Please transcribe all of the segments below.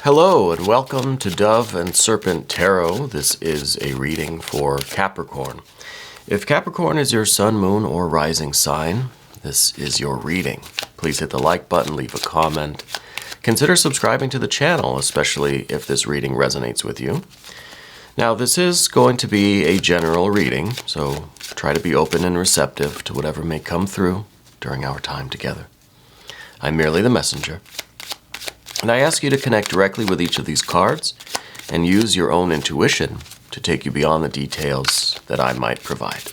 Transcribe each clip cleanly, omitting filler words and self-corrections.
Hello and welcome to Dove and Serpent Tarot. This is a reading for Capricorn. If Capricorn is your sun, moon, or rising sign, this is your reading. Please hit the like button, leave a comment. Consider subscribing to the channel, especially if this reading resonates with you. Now, this is going to be a general reading, so try to be open and receptive to whatever may come through during our time together. I'm merely the messenger. And I ask you to connect directly with each of these cards and use your own intuition to take you beyond the details that I might provide.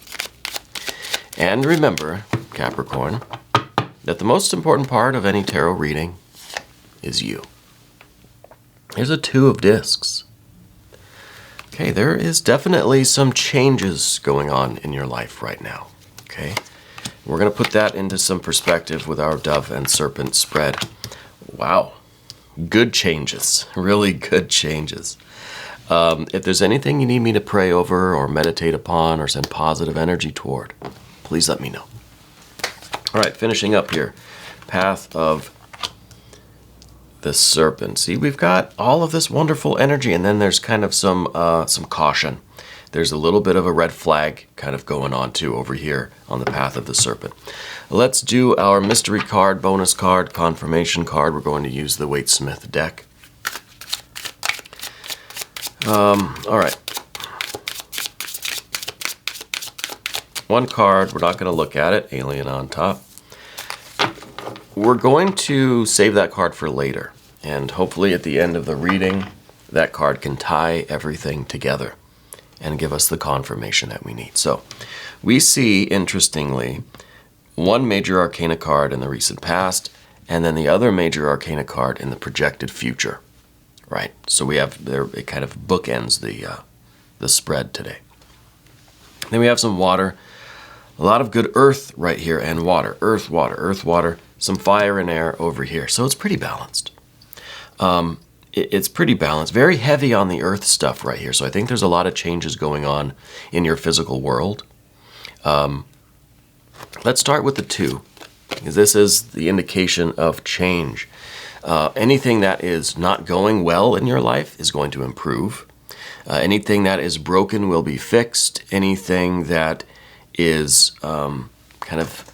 And remember, Capricorn, that the most important part of any tarot reading is you. Here's a Two of Discs. Okay, there is definitely some changes going on in your life right now. Okay, we're going to put that into some perspective with our Dove and Serpent spread. Wow. Good changes, really good changes. If there's anything you need me to pray over or meditate upon or send positive energy toward, please let me know. All right, finishing up here. Path of the Serpent. See, we've got all of this wonderful energy, and then there's kind of some caution. There's a little bit of a red flag kind of going on too over here on the Path of the Serpent. Let's do our mystery card, bonus card, confirmation card. We're going to use the Waite-Smith deck. All right. One card, we're not going to look at it, alien on top. We're going to save that card for later. And hopefully at the end of the reading, that card can tie everything together and give us the confirmation that we need. So we see, interestingly, one major arcana card in the recent past, and then the other major arcana card in the projected future, right? So we have there, it kind of bookends the spread today. Then we have some water, a lot of good earth right here, and water, earth, water, some fire and air over here. So it's pretty balanced. It's pretty balanced, very heavy on the earth stuff right here. So I think there's a lot of changes going on in your physical world. Let's start with the two, because this is the indication of change. Anything that is not going well in your life is going to improve. Anything that is broken will be fixed. Anything that is kind of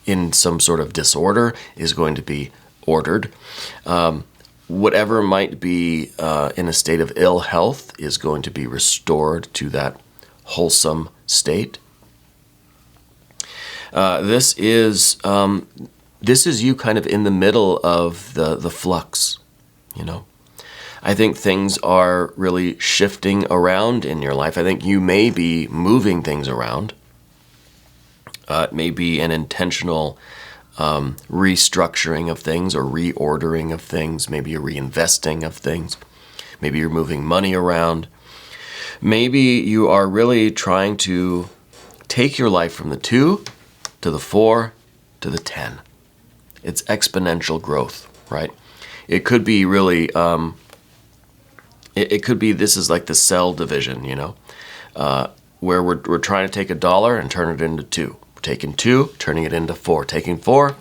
in some sort of disorder is going to be ordered. Whatever might be in a state of ill health is going to be restored to that wholesome state. This is you kind of in the middle of the flux, you know. I think things are really shifting around in your life. I think you may be moving things around. It may be an intentional restructuring of things or reordering of things. Maybe you're reinvesting of things. Maybe you're moving money around. Maybe you are really trying to take your life from the 2 to the 4 to the 10. It's exponential growth, right? It could be really, it could be this is like the cell division, you know, where we're trying to take $1 and turn it into 2. Taking 2, turning it into 4. Taking 4,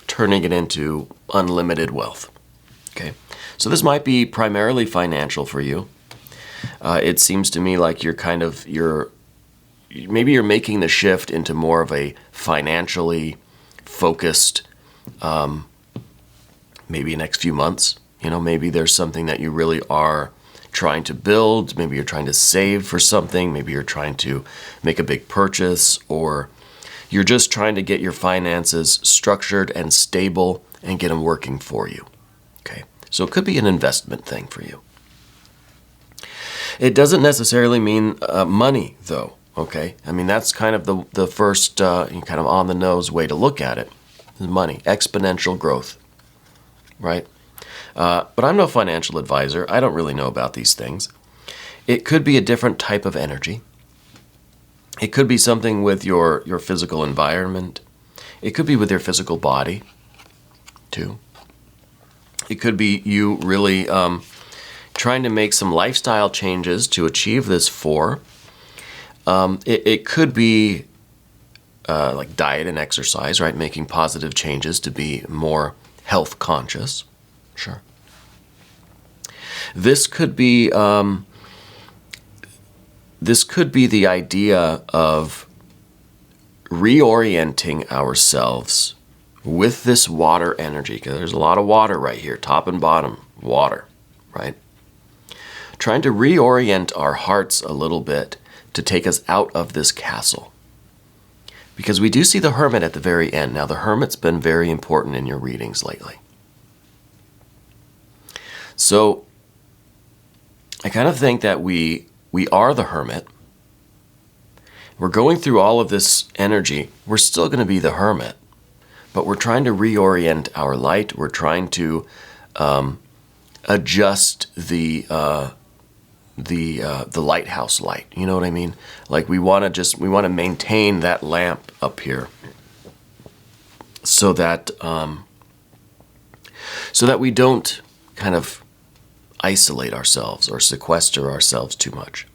turning it into unlimited wealth. Okay, so this might be primarily financial for you. It seems to me like maybe you're making the shift into more of a financially focused, maybe next few months. You know, maybe there's something that you really are trying to build. Maybe you're trying to save for something. Maybe you're trying to make a big purchase, or you're just trying to get your finances structured and stable and get them working for you. Okay, so it could be an investment thing for you. It doesn't necessarily mean money, though. Okay, I mean, that's kind of the first kind of on the nose way to look at it. Money, exponential growth, right? But I'm no financial advisor. I don't really know about these things. It could be a different type of energy. It could be something with your physical environment. It could be with your physical body, too. It could be you really trying to make some lifestyle changes to achieve this 4. It could be like diet and exercise, right? Making positive changes to be more health conscious. Sure. This could be the idea of reorienting ourselves with this water energy, because there's a lot of water right here, top and bottom, water, right? Trying to reorient our hearts a little bit to take us out of this castle. Because we do see the Hermit at the very end. Now, the Hermit's been very important in your readings lately. So, I kind of think that we are the Hermit. We're going through all of this energy. We're still going to be the Hermit. But we're trying to reorient our light. We're trying to adjust the lighthouse light. You know what I mean? Like we want to maintain that lamp up here, so that we don't kind of isolate ourselves or sequester ourselves too much.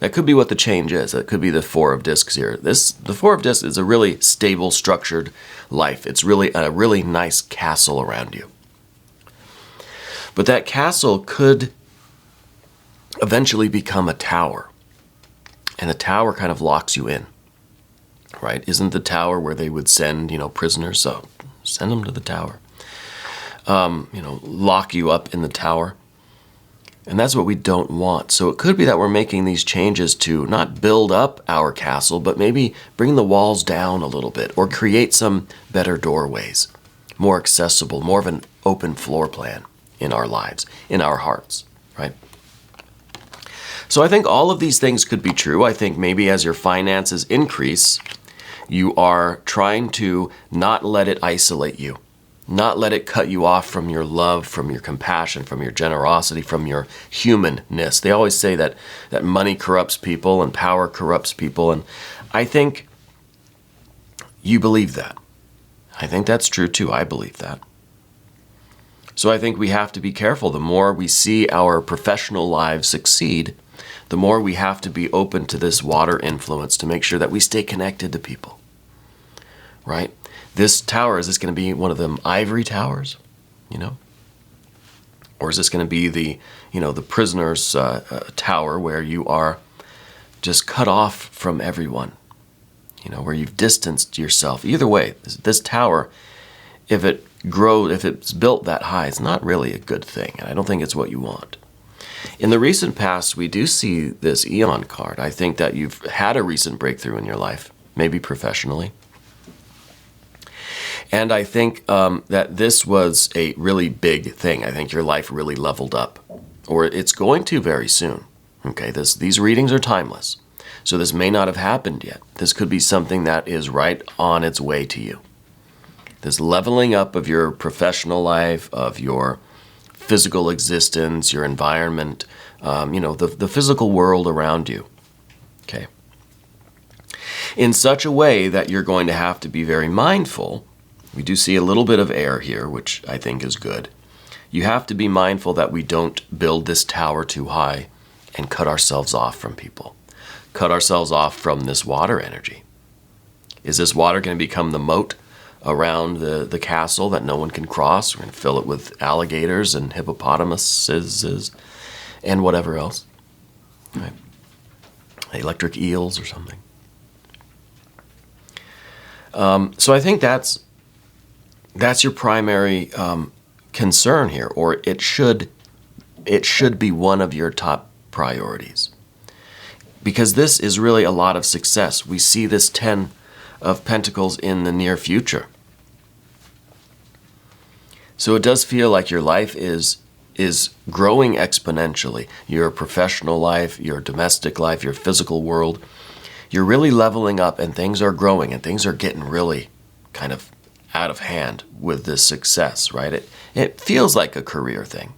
That could be what the change is. That could be the Four of Discs here. The Four of Discs is a really stable, structured life. It's really a really nice castle around you. But that castle could eventually become a tower. And a tower kind of locks you in, right? Isn't the tower where they would send, prisoners? So send them to the tower. Lock you up in the tower. And that's what we don't want. So it could be that we're making these changes to not build up our castle, but maybe bring the walls down a little bit, or create some better doorways, more accessible, more of an open floor plan in our lives, in our hearts, right? So I think all of these things could be true. I think maybe as your finances increase, you are trying to not let it isolate you. Not let it cut you off from your love, from your compassion, from your generosity, from your humanness. They always say that money corrupts people and power corrupts people. And I think you believe that. I think that's true too. I believe that. So I think we have to be careful. The more we see our professional lives succeed, the more we have to be open to this water influence to make sure that we stay connected to people, right? This tower, is this going to be one of them ivory towers, Or is this going to be the prisoner's tower where you are just cut off from everyone, where you've distanced yourself? Either way, this tower, if it's built that high, it's not really a good thing. And I don't think it's what you want. In the recent past, we do see this Eon card. I think that you've had a recent breakthrough in your life, maybe professionally. And I think that this was a really big thing. I think your life really leveled up, or it's going to very soon. Okay, these readings are timeless. So this may not have happened yet. This could be something that is right on its way to you. This leveling up of your professional life, of your physical existence, your environment, the physical world around you. Okay. In such a way that you're going to have to be very mindful. We do see a little bit of air here, which I think is good. You have to be mindful that we don't build this tower too high and cut ourselves off from people. Cut ourselves off from this water energy. Is this water going to become the moat around the castle that no one can cross? We're going to fill it with alligators and hippopotamuses and whatever else. Right? Electric eels or something. So I think that's your primary concern here, or it should be one of your top priorities. Because this is really a lot of success. We see this 10 of Pentacles in the near future. So it does feel like your life is growing exponentially. Your professional life, your domestic life, your physical world. You're really leveling up, and things are growing, and things are getting really kind of out of hand with this success, right? It feels like a career thing.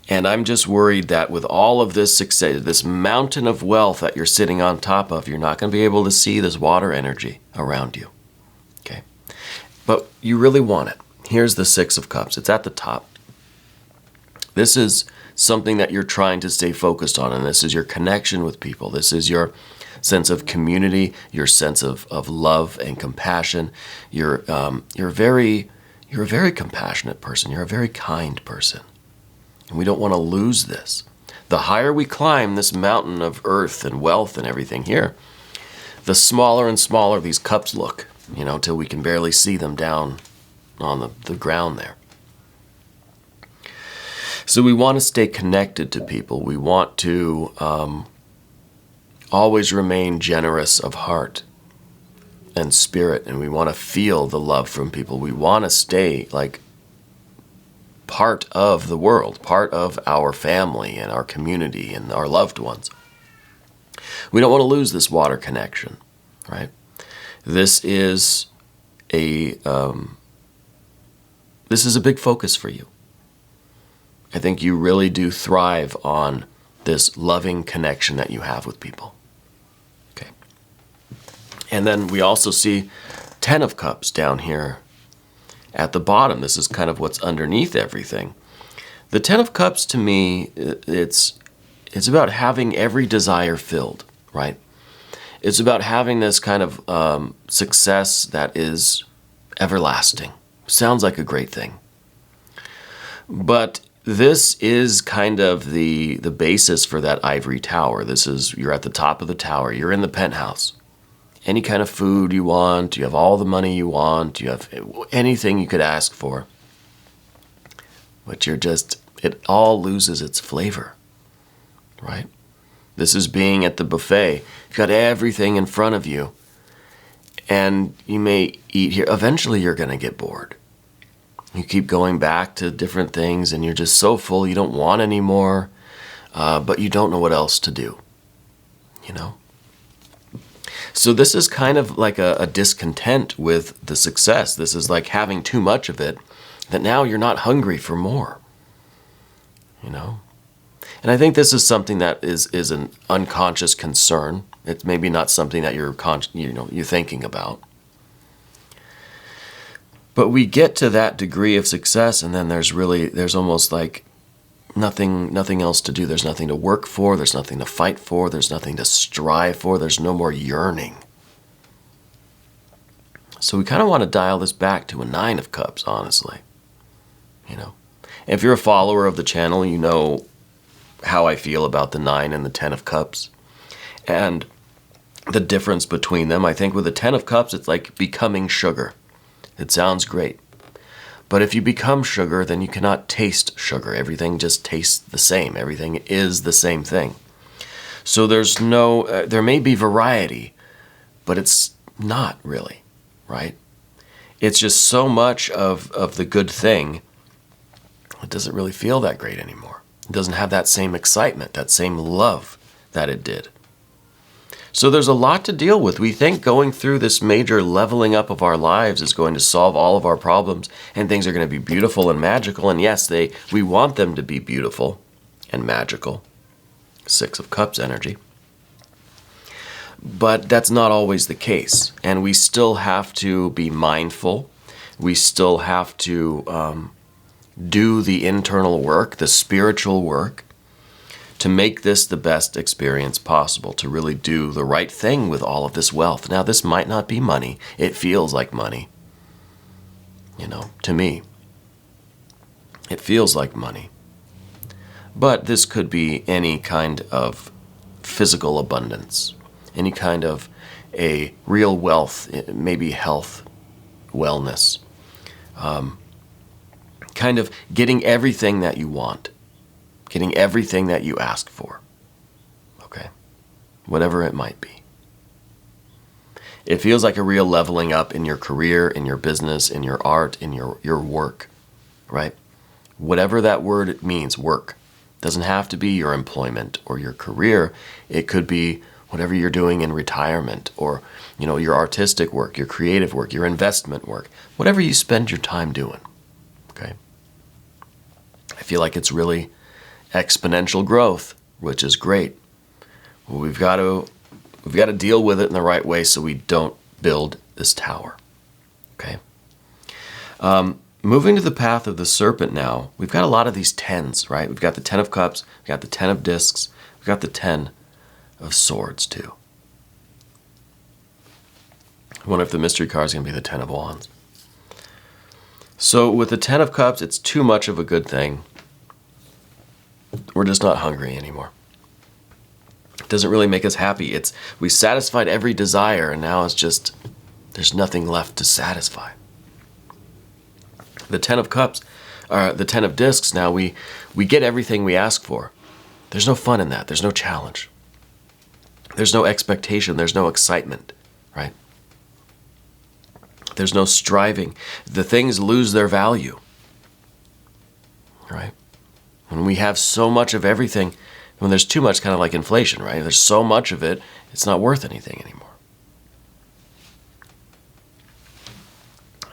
And I'm just worried that with all of this success, this mountain of wealth that you're sitting on top of, you're not going to be able to see this water energy around you. Okay? But you really want it. Here's the Six of Cups. It's at the top. This is something that you're trying to stay focused on, and this is your connection with people. This is your sense of community, your sense of love and compassion. You're very You're a very compassionate person. You're a very kind person. And we don't want to lose this. The higher we climb this mountain of earth and wealth and everything here, the smaller and smaller these cups look, till we can barely see them down on the ground there. So we want to stay connected to people. We want to always remain generous of heart and spirit, and we want to feel the love from people. We want to stay like part of the world, part of our family and our community and our loved ones. We don't want to lose this water connection, right? This is a big focus for you. I think you really do thrive on this loving connection that you have with people. Okay. And then we also see 10 of Cups down here at the bottom. This is kind of what's underneath everything. The 10 of Cups, to me, it's about having every desire filled, right? It's about having this kind of success that is everlasting. Sounds like a great thing. But this is kind of the basis for that ivory tower. You're at the top of the tower. You're in the penthouse. Any kind of food you want. You have all the money you want. You have anything you could ask for. But it all loses its flavor, right? This is being at the buffet. You've got everything in front of you. And you may eat here. Eventually you're going to get bored. You keep going back to different things and you're just so full you don't want any more, but you don't know what else to do, So this is kind of like a discontent with the success. This is like having too much of it, that now you're not hungry for more, And I think this is something that is an unconscious concern. It's maybe not something that you're thinking about. But we get to that degree of success, and then there's almost like nothing else to do. There's nothing to work for. There's nothing to fight for. There's nothing to strive for. There's no more yearning. So we kind of want to dial this back to a 9 of Cups, honestly. If you're a follower of the channel, you know how I feel about the 9 and the 10 of Cups. And the difference between them, I think with the 10 of Cups, it's like becoming sugar. It sounds great. But if you become sugar, then you cannot taste sugar. Everything just tastes the same. Everything is the same thing. So there may be variety, but it's not really, right? It's just so much of the good thing, it doesn't really feel that great anymore. It doesn't have that same excitement, that same love that it did. So there's a lot to deal with. We think going through this major leveling up of our lives is going to solve all of our problems and things are going to be beautiful and magical. And yes, we want them to be beautiful and magical. 6 of Cups energy. But that's not always the case. And we still have to be mindful. We still have to do the internal work, the spiritual work, to make this the best experience possible, to really do the right thing with all of this wealth. Now, this might not be money. It feels like money, to me. It feels like money. But this could be any kind of physical abundance, any kind of a real wealth, maybe health, wellness, kind of getting everything that you want. Getting everything that you ask for, okay? Whatever it might be. It feels like a real leveling up in your career, in your business, in your art, in your work, right? Whatever that word means, work. Doesn't have to be your employment or your career. It could be whatever you're doing in retirement or, your artistic work, your creative work, your investment work, whatever you spend your time doing, okay? I feel like it's really exponential growth, which is great. Well, we've got to deal with it in the right way so we don't build this tower. Okay. Moving to the path of the serpent now, we've got a lot of these 10s, right? We've got the 10 of Cups, we've got the 10 of Discs, we've got the 10 of Swords too. I wonder if the mystery card is going to be the 10 of Wands. So with the Ten of Cups, it's too much of a good thing. We're just not hungry anymore. It doesn't really make us happy. We satisfied every desire, and now it's just, there's nothing left to satisfy. The Ten of Cups, the Ten of Discs, now we get everything we ask for. There's no fun in that. There's no challenge. There's no expectation. There's no excitement, right? There's no striving. The things lose their value, right? When we have so much of everything, when there's too much, kind of like inflation, right? There's so much of it, it's not worth anything anymore.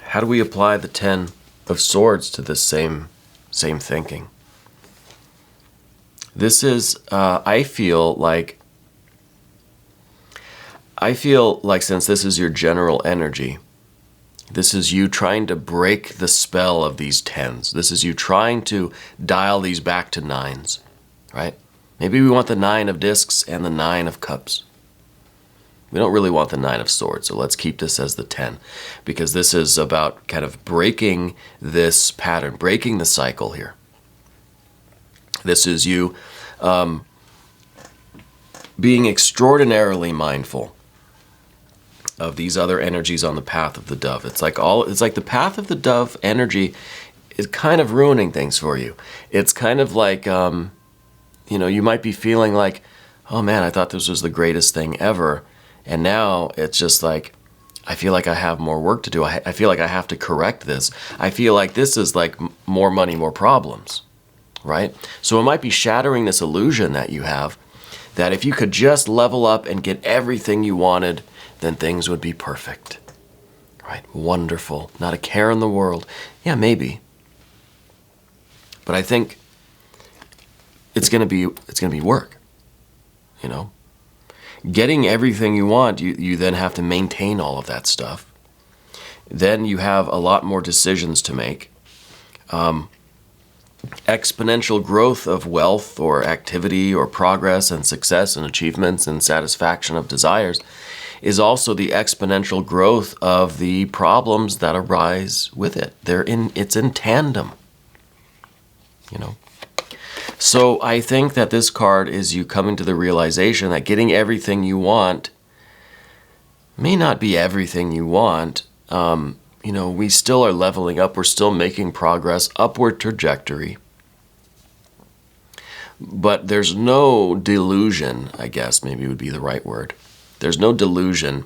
How do we apply the Ten of Swords to this same thinking? This is, I feel like since this is your general energy, this is you trying to break the spell of these tens. This is you trying to dial these back to nines, right? Maybe we want the Nine of Discs and the Nine of Cups. We don't really want the Nine of Swords, so let's keep this as the 10, because this is about kind of breaking this pattern, breaking the cycle here. This is you being extraordinarily mindful of these other energies on the path of the dove. It's like the path of the dove energy is kind of ruining things for you. It's kind of like, you might be feeling like, oh man, I thought this was the greatest thing ever. And now it's just like, I feel like I have more work to do. I feel like I have to correct this. I feel like this is like more money, more problems, right? So it might be shattering this illusion that you have, that if you could just level up and get everything you wanted, then things would be perfect, right? Wonderful, not a care in the world. Yeah, maybe. But I think it's gonna be work, Getting everything you want, you then have to maintain all of that stuff. Then you have a lot more decisions to make. Exponential growth of wealth or activity or progress and success and achievements and satisfaction of desires is also the exponential growth of the problems that arise with it. It's in tandem, So I think that this card is you coming to the realization that getting everything you want may not be everything you want. We still are leveling up. We're still making progress, upward trajectory. But there's no delusion, I guess maybe would be the right word. There's no delusion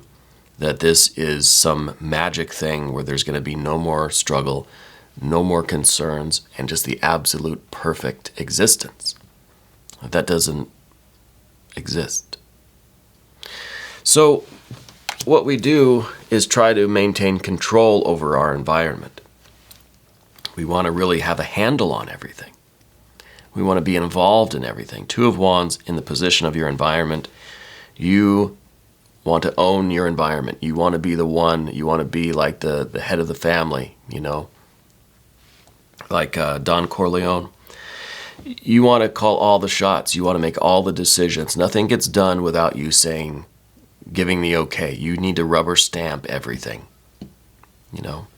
that this is some magic thing where there's going to be no more struggle, no more concerns, and just the absolute perfect existence. That doesn't exist. So what we do is try to maintain control over our environment. We want to really have a handle on everything. We want to be involved in everything. Two of Wands in the position of your environment. You want to own your environment. You want to be the one. You want to be like the head of the family, like Don Corleone. You want to call all the shots. You want to make all the decisions. Nothing gets done without you giving the okay. You need to rubber stamp everything, And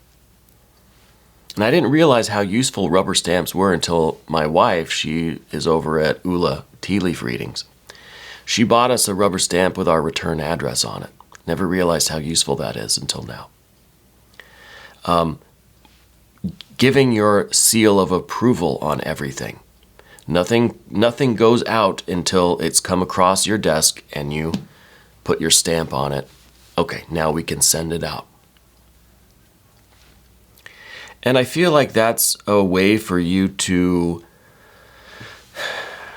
I didn't realize how useful rubber stamps were until my wife, she is over at Ula Tea Leaf Readings. She bought us a rubber stamp with our return address on it. Never realized how useful that is until now. Giving your seal of approval on everything. Nothing goes out until it's come across your desk and you put your stamp on it. Okay, now we can send it out. And I feel like that's a way for you to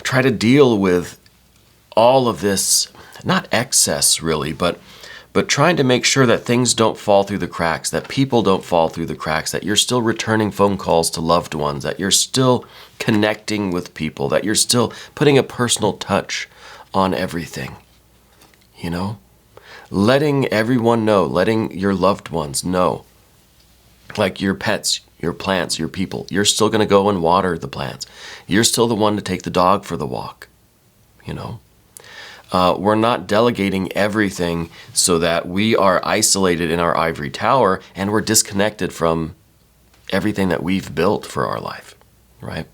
try to deal with all of this, not excess really, but trying to make sure that things don't fall through the cracks, that people don't fall through the cracks, that you're still returning phone calls to loved ones, that you're still connecting with people, that you're still putting a personal touch on everything, Letting everyone know, letting your loved ones know, like your pets, your plants, your people. You're still going to go and water the plants. You're still the one to take the dog for the walk, We're not delegating everything so that we are isolated in our ivory tower and we're disconnected from everything that we've built for our life, right?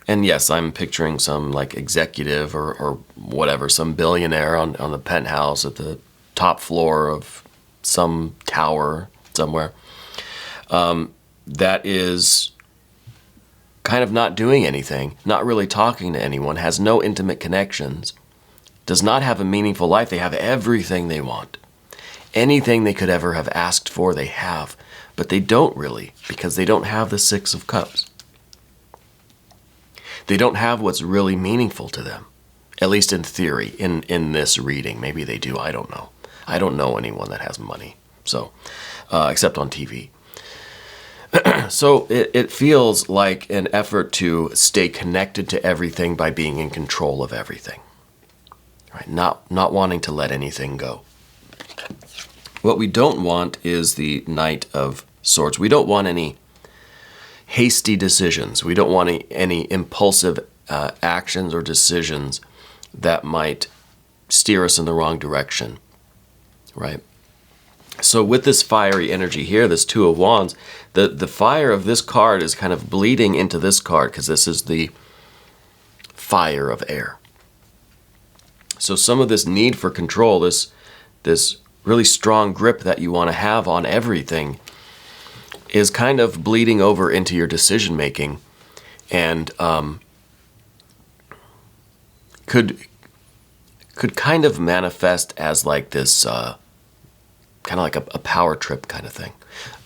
And yes, I'm picturing some like executive or whatever, some billionaire on the penthouse at the top floor of some tower somewhere, that is kind of not doing anything, not really talking to anyone, has no intimate connections, does not have a meaningful life. They have everything they want. Anything they could ever have asked for, they have. But they don't really, because they don't have the Six of Cups. They don't have what's really meaningful to them, at least in theory, in this reading. Maybe they do, I don't know. I don't know anyone that has money, so except on TV. So it feels like an effort to stay connected to everything by being in control of everything, right? Not wanting to let anything go. What we don't want is the Knight of Swords. We don't want any hasty decisions. We don't want any impulsive actions or decisions that might steer us in the wrong direction, right? So with this fiery energy here, this Two of Wands, the fire of this card is kind of bleeding into this card because this is the fire of air. So some of this need for control, this really strong grip that you want to have on everything, is kind of bleeding over into your decision making, and could kind of manifest as like this kind of like a power trip kind of thing.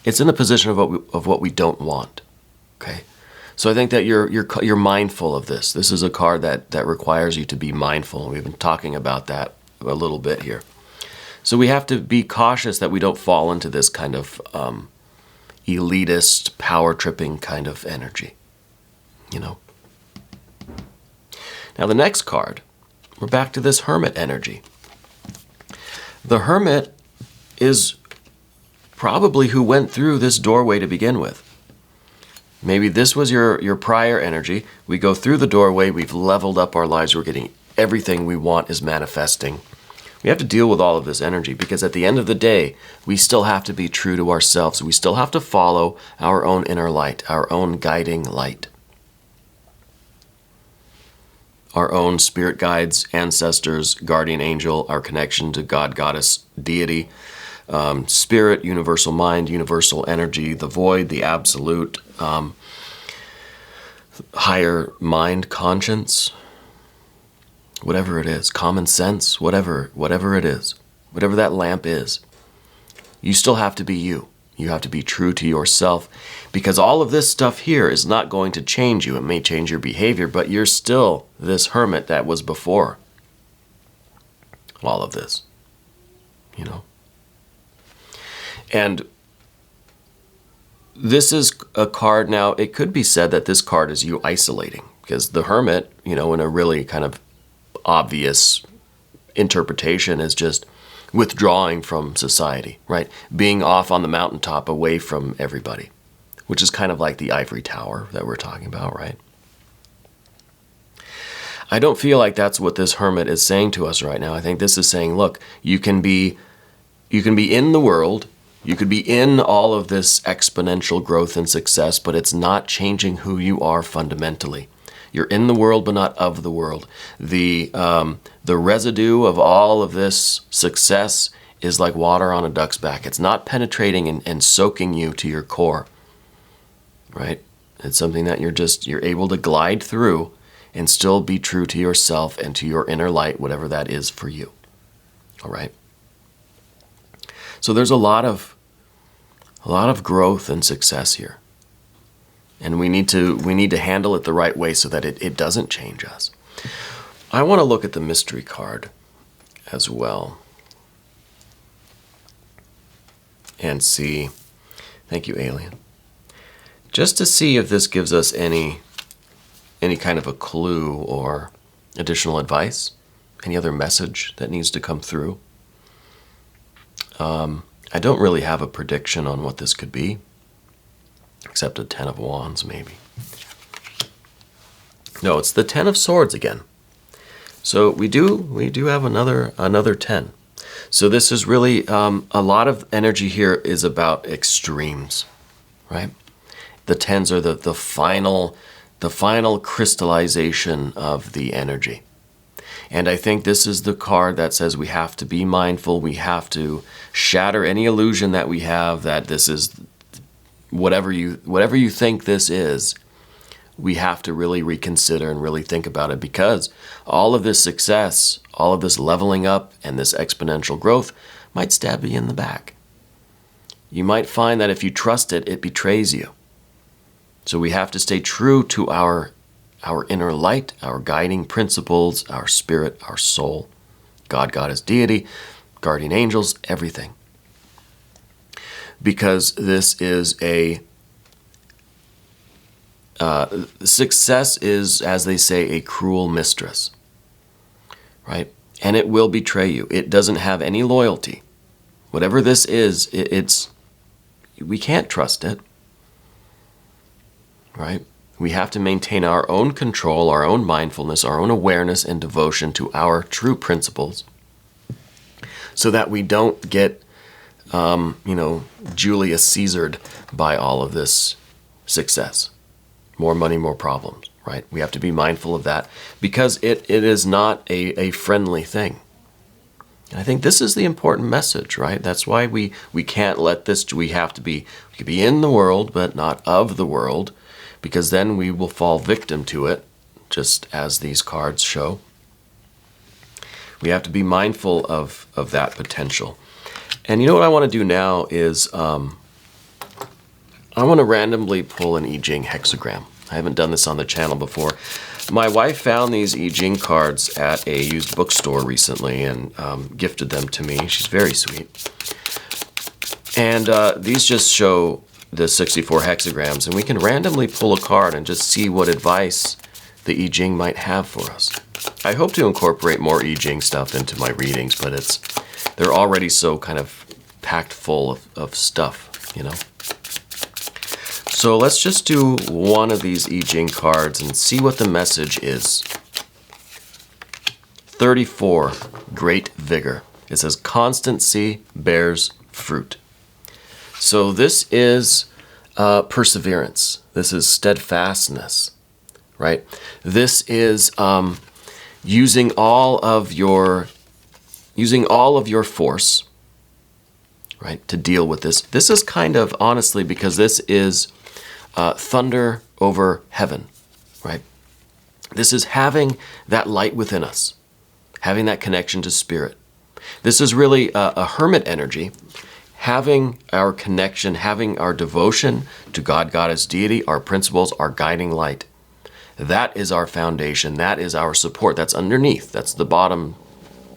It's in the position of what we don't want. Okay, so I think that you're mindful of this. This is a card that requires you to be mindful. We've been talking about that a little bit here. So we have to be cautious that we don't fall into this kind of elitist, power tripping kind of energy, you know. Now the next card, we're back to this Hermit energy. The Hermit is probably who went through this doorway to begin with. Maybe this was your prior energy. We go through the doorway, we've leveled up our lives, we're getting everything we want is manifesting. We have to deal with all of this energy because at the end of the day, we still have to be true to ourselves. We still have to follow our own inner light, our own guiding light. Our own spirit guides, ancestors, guardian angel, our connection to God, goddess, deity, spirit, universal mind, universal energy, the void, the absolute, higher mind, conscience, whatever it is, common sense, whatever it is, whatever that lamp is, you still have to be you. You have to be true to yourself, because all of this stuff here is not going to change you. It may change your behavior, but you're still this hermit that was before all of this, you know. And this is a card now, it could be said that this card is you isolating, because the hermit, you know, in a really kind of obvious interpretation is just withdrawing from society, right? Being off on the mountaintop away from everybody, which is kind of like the ivory tower that we're talking about, right? I don't feel like that's what this hermit is saying to us right now. I think this is saying, look, you can be in the world, you could be in all of this exponential growth and success, but it's not changing who you are fundamentally. You're in the world, but not of the world. The residue of all of this success is like water on a duck's back. It's not penetrating and soaking you to your core, right? It's something that you're able to glide through and still be true to yourself and to your inner light, whatever that is for you, all right? So there's a lot of growth and success here. And we need to handle it the right way so that it doesn't change us. I want to look at the mystery card as well and see, thank you, alien, just to see if this gives us any kind of a clue or additional advice, any other message that needs to come through. I don't really have a prediction on what this could be, except a Ten of Wands, maybe. No, it's the Ten of Swords again. So we do have another 10. So this is really, a lot of energy here is about extremes, right? The tens are the final crystallization of the energy. And I think this is the card that says we have to be mindful, we have to shatter any illusion that we have that this is whatever you think this is. We have to really reconsider and really think about it, because all of this success, all of this leveling up and this exponential growth might stab you in the back. You might find that if you trust it, it betrays you. So we have to stay true to our inner light, our guiding principles, our spirit, our soul, God, Goddess, deity, guardian angels, everything. Because this is success is, as they say, a cruel mistress, right? And it will betray you. It doesn't have any loyalty. Whatever this is, we can't trust it, right? We have to maintain our own control, our own mindfulness, our own awareness and devotion to our true principles, so that we don't get, Julius Caesared by all of this success. More money, more problems, right? We have to be mindful of that, because it is not a friendly thing. And I think this is the important message, right? That's why we can't let this, we could be in the world, but not of the world, because then we will fall victim to it, just as these cards show. We have to be mindful of that potential. And you know what I want to do now is, I want to randomly pull an I Ching hexagram. I haven't done this on the channel before. My wife found these I Ching cards at a used bookstore recently and gifted them to me. She's very sweet. And these just show the 64 hexagrams, and we can randomly pull a card and just see what advice the I Ching might have for us. I hope to incorporate more I Ching stuff into my readings, but they're already so kind of packed full of stuff, you know. So let's just do one of these I Ching cards and see what the message is. 34, Great Vigor. It says, constancy bears fruit. So this is perseverance. This is steadfastness, right? This is using all of your force, right, to deal with this. This is kind of, honestly, because this is thunder over heaven, right? This is having that light within us, having that connection to spirit. This is really a hermit energy, having our connection, having our devotion to God, Goddess, deity, our principles, our guiding light. That is our foundation. That is our support. That's underneath. That's the bottom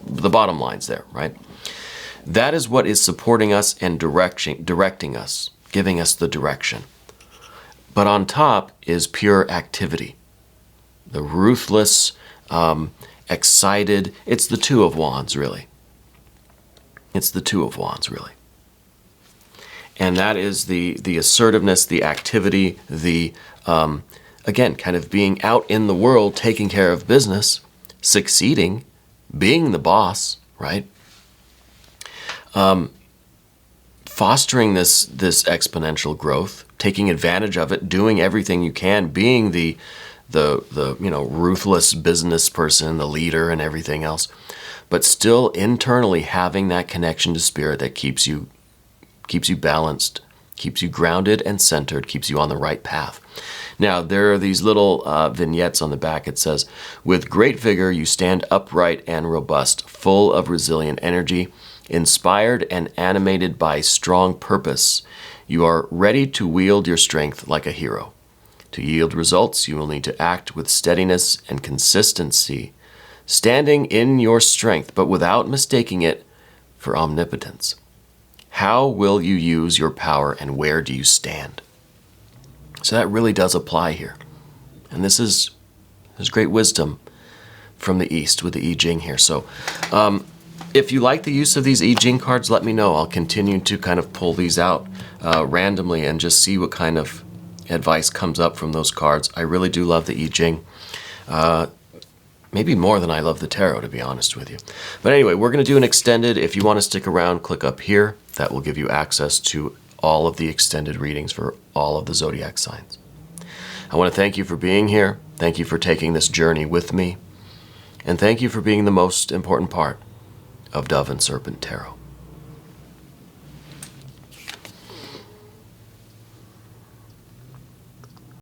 lines there, right? That is what is supporting us and directing us, giving us the direction. But on top is pure activity. The ruthless, excited, it's the Two of Wands, really. It's the Two of Wands, really. And that is the assertiveness, the activity, the, again, kind of being out in the world, taking care of business, succeeding, being the boss, right? Fostering this exponential growth, taking advantage of it, doing everything you can, being the ruthless business person, the leader and everything else, but still internally having that connection to spirit that keeps you balanced, keeps you grounded and centered, keeps you on the right path. Now, there are these little vignettes on the back. It says, with great vigor, you stand upright and robust, full of resilient energy, inspired and animated by strong purpose. You are ready to wield your strength like a hero. To yield results, you will need to act with steadiness and consistency, standing in your strength, but without mistaking it for omnipotence. How will you use your power, and where do you stand? So that really does apply here. And there's great wisdom from the East with the I Ching here. So if you like the use of these I Ching cards, let me know. I'll continue to kind of pull these out randomly and just see what kind of advice comes up from those cards. I really do love the I Ching. Maybe more than I love the tarot, to be honest with you. But anyway, we're going to do an extended. If you want to stick around, click up here. That will give you access to all of the extended readings for all of the zodiac signs. I want to thank you for being here. Thank you for taking this journey with me. And thank you for being the most important part of Dove and Serpent Tarot.